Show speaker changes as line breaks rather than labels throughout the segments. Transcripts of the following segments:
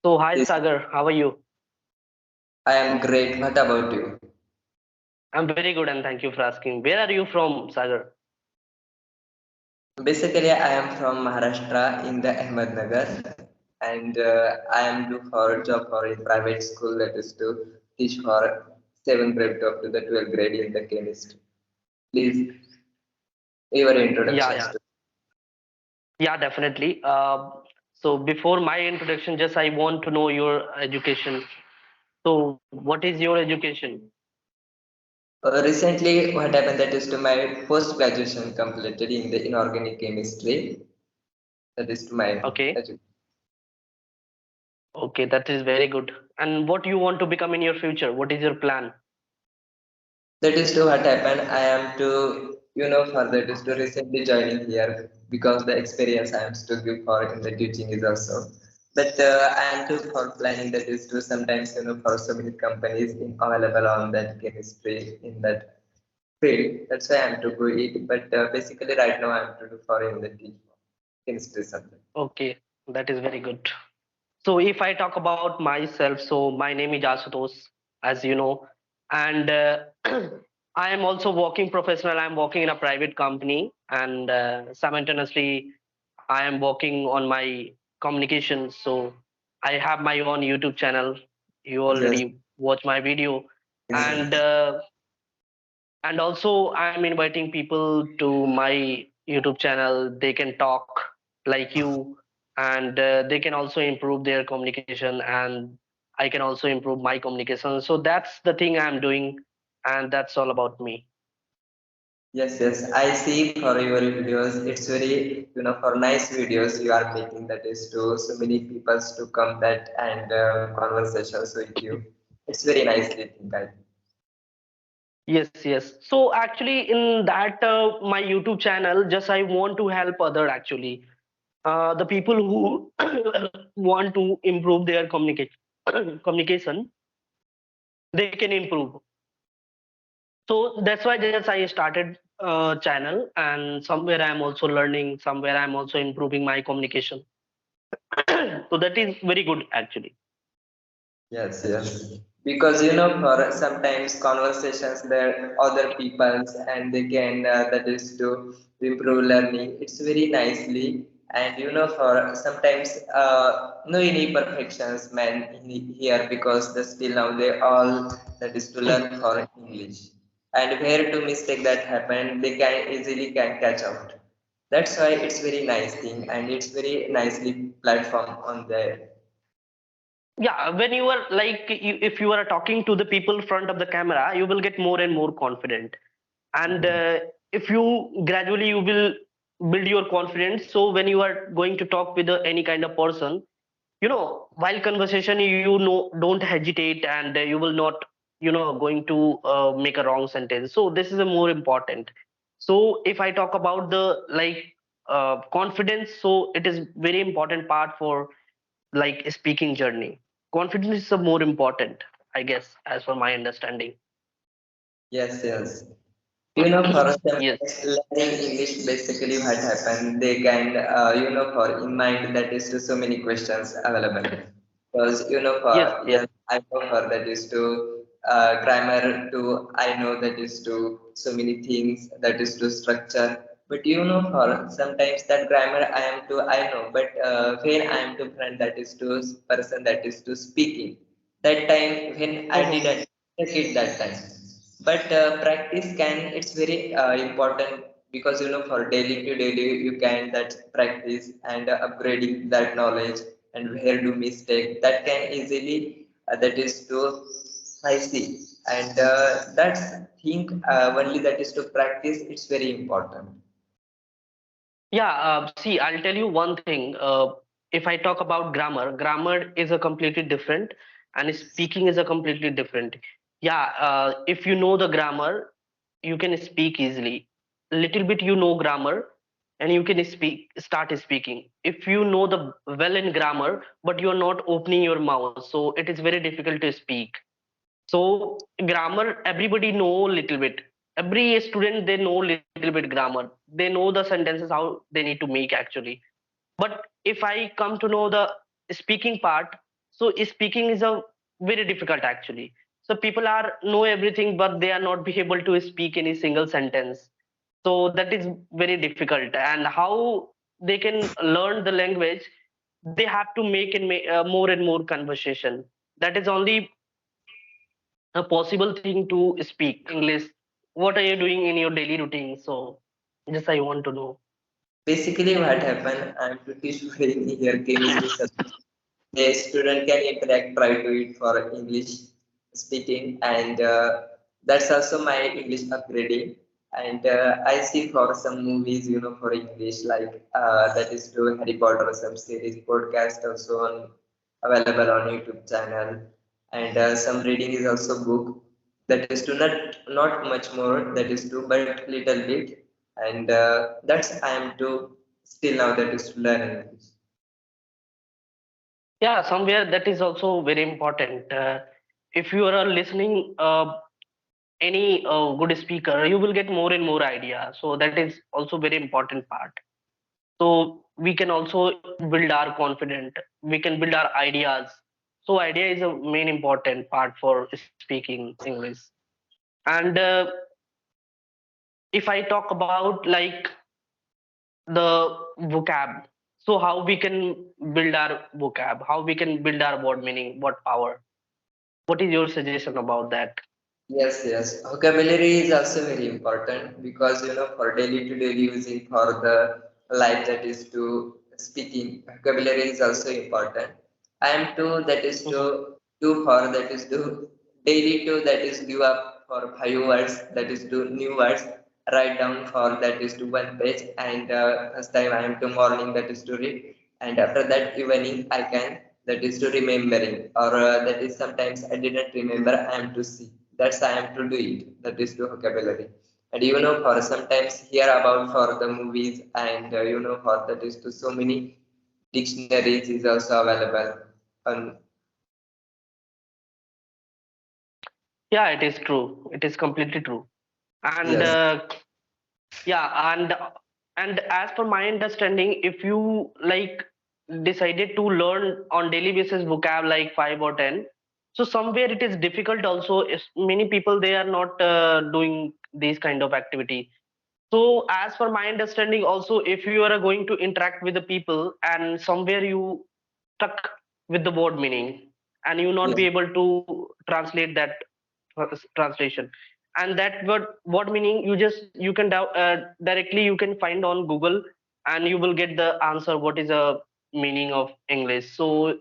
So, hi
Yes,
Sagar, how are you?
I am great. What about you?
I'm very good and thank you for asking. Where are you from, Sagar?
Basically, I am from Maharashtra in the Ahmednagar, and I am do for job for a private school that is to teach for seventh grade up to the 12th grade in the chemistry. Please, your
Yeah,
introductions
yeah,
to.
yeah, definitely. So, before my introduction, just I want to know your education. So, what is your education?
Recently, what happened that is to my post graduation completed in the inorganic chemistry. That is to my
Okay,
education.
okay, that is very good. And what you want to become in your future? What is your plan?
That is to what happened. I am to, for that is to recently joining here because the experience I am to give for in the teaching is also. But I am to for planning that is to sometimes, for so many companies in, available on that chemistry in that field. That's why I am to go it. But basically right now I am to do for in the chemistry subject.
Okay, that is very good. So, if I talk about myself, so my name is Asutosh, as you know, and I am also working professional. I'm working in a private company, and simultaneously, I am working on my communications. So, I have my own YouTube channel. You
Yes,
already watch my video, and
yes.
also I'm inviting people to my YouTube channel. They can talk like you, and they can also improve their communication, and I can also improve my communication. So that's the thing I'm doing, and that's all about me.
Yes, yes, I see for your videos. It's very, for nice videos you are making that is to so many people to come that and conversations with you. It's very nicely think I.
Yes, yes. So actually, in that my YouTube channel, just I want to help other actually the people who want to improve their communication communication, they can improve. So that's why just I started channel, and somewhere I'm also learning, somewhere I'm also improving my communication. So that is very good actually.
Yes, yes. Because for sometimes conversations there other people's and they can that is to improve learning. It's very nicely and for sometimes no any perfections man here because the still now they all that is to learn for English and where to mistake that happen they can easily can catch out. That's why it's very nice thing and it's very nicely platform on there.
Yeah, when you are like if you are talking to the people front of the camera, you will get more and more confident. And if you gradually you will build your confidence. So when you are going to talk with any kind of person, while conversation, don't hesitate, and you will not going to make a wrong sentence. So this is a more important. So if I talk about the like confidence, so it is very important part for like speaking journey. Confidence is the more important, I guess, as per my understanding.
Yes, yes. For some
Yes,
learning English, basically what happened, they can, for in mind that is to so many questions available. Because,
yes,
for,
yes.
yes, I know for that is to grammar to, I know that is to so many things, that is to structure. But, for sometimes that grammar I am to, I know, but when I am to friend that is to person that is to speaking, that time when I
Mhm.
didn't take it that time but practice can it's very important because for daily to daily you can that practice and upgrading that knowledge and where do mistake that can easily that is to I see and that's think only that is to practice it's very important.
Yeah, see, I'll tell you one thing. If I talk about grammar, grammar is a completely different, and speaking is a completely different. Yeah, if you know the grammar, you can speak easily. Little bit you know grammar, and you can start speaking. If you know the well in grammar, but you are not opening your mouth, so it is very difficult to speak. So grammar, everybody know little bit. Every student they know little bit grammar. They know the sentences how they need to make actually. But if I come to know the speaking part, So speaking is a very difficult actually. So people are know everything, but they are not be able to speak any single sentence. So that is very difficult. And how they can learn the language, they have to make more and more conversation. That is only a possible thing to speak English. What are you doing in your daily routine? So just I want to know.
Basically, what happened, I'm pretty sure in here chemistry subject, the student can interact, try to it for English speaking, and that's also my English upgrading. And I see for some movies, for English, like that is to Harry Potter, some series, podcast also available on YouTube channel, and some reading is also book. That is to not much more, that is to but little bit, and that's I am to still now that is to learn English.
Yeah, somewhere that is also very important. If you are listening any good speaker, you will get more and more idea. So that is also very important part. So we can also build our confidence. We can build our ideas. So idea is a main important part for speaking English. And if I talk about like the vocab, so how we can build our vocab, how we can build our word meaning, what power. What is your suggestion about that?
Yes, yes. Vocabulary is also very important because for daily to daily using for the life, that is to speaking, vocabulary is also important. I am to that is
Mhm.
to do for that is to daily to that is give up for 5 words, that is to new words, write down for that is to one page, and first time I am to morning, that is to read, and after that evening I can that is to remembering, or that is sometimes I didn't remember, I am to see, that's I am to do it, that is to vocabulary. And for sometimes hear about for the movies, and for that is to so many dictionaries is also available on.
Yeah, it is true. It is completely true. And
Yes,
yeah, and as per my understanding, if you like decided to learn on daily basis vocab like 5 or 10, so somewhere it is difficult also. If many people they are not doing these kind of activity. So as per my understanding, also if you are going to interact with the people and somewhere you stuck with the word meaning and you not
yes,
be able to translate that translation, and that word meaning you can directly you can find on Google, and you will get the answer what is a meaning of English. So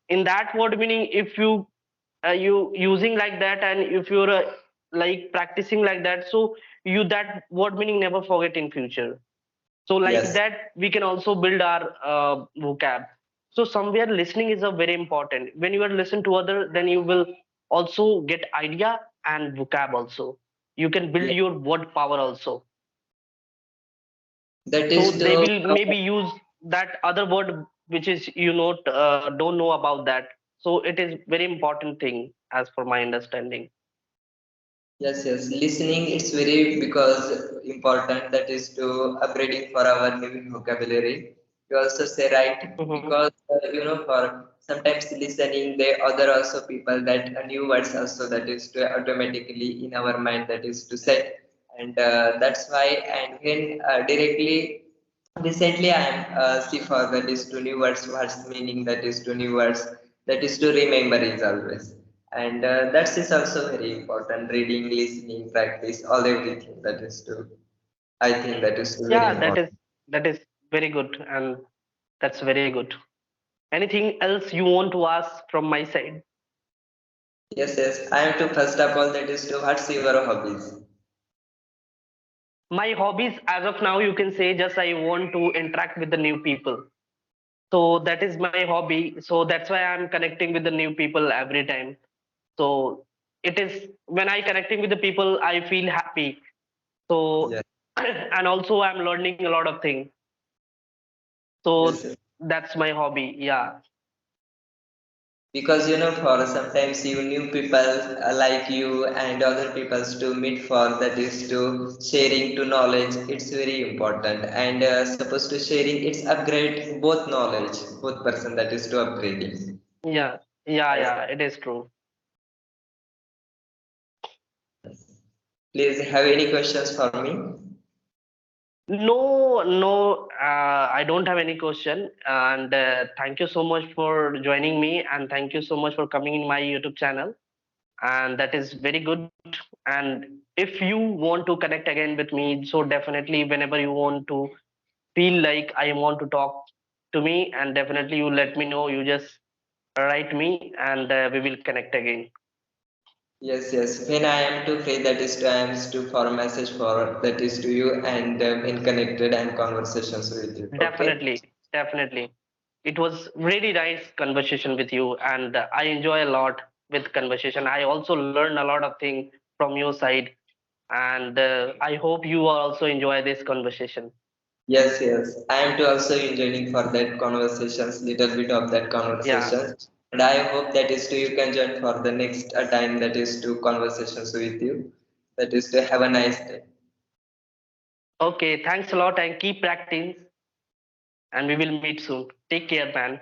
in that word meaning, if you using like that, and if you're like practicing like that, so you that word meaning never forget in future. So like
yes,
that we can also build our vocab. So somewhere listening is a very important. When you are listen to other, then you will also get idea and vocab also. You can build
yes.
your word power also.
That
So
is
they
to
will maybe use that other word which is don't know about that. So it is very important thing as per my understanding.
yes, yes. Listening, it's very because important. That is to upgrading for our new vocabulary. You also say right
Mhm.
because for sometimes listening, there other also people that new words also that is to automatically in our mind, that is to set, and that's why. And when directly recently I am see for that is to new words meaning, that is to new words, that is to remember is always, and that is also very important. Reading, listening, practice, all everything, that is to I think that is very
Yeah,
important.
that is very good, and that's very good. Anything else you want to ask from my side?
Yes, yes. I am to first of all that is to what's your hobbies?
My hobbies as of now, you can say just I want to interact with the new people. So that is my hobby. So that's why I'm connecting with the new people every time. So it is when I connecting with the people, I feel happy. So
Yes,
and also I'm learning a lot of things.
yes,
So
yes.
that's my hobby. Yeah.
Because for sometimes you new people like you and other peoples to meet for, that is to sharing to knowledge, it's very important, and supposed to sharing it's upgrade both knowledge, both person, that is to upgrading.
Yeah. Yeah,
Yes.
yeah, it is true.
Please have any questions for me?
No, no, I don't have any question. And thank you so much for joining me, and thank you so much for coming in my YouTube channel. And that is very good. And if you want to connect again with me, so definitely whenever you want to feel like I want to talk to me, and definitely you let me know. You just write me, and we will connect again.
Yes, yes. When I am to free, that is to I am to for a message for that is to you and in connected and conversations with you. Okay.
Definitely, definitely. It was really nice conversation with you, and I enjoy a lot with conversation. I also learn a lot of things from your side, and I hope you also enjoy this conversation.
Yes, yes. I am to also enjoying for that conversations, little bit of that
Yeah.
conversation. And I hope that is to you can join for the next time that is to conversations with you. That is to have a nice day.
Okay. Thanks a lot, and keep practicing. And we will meet soon. Take care, man.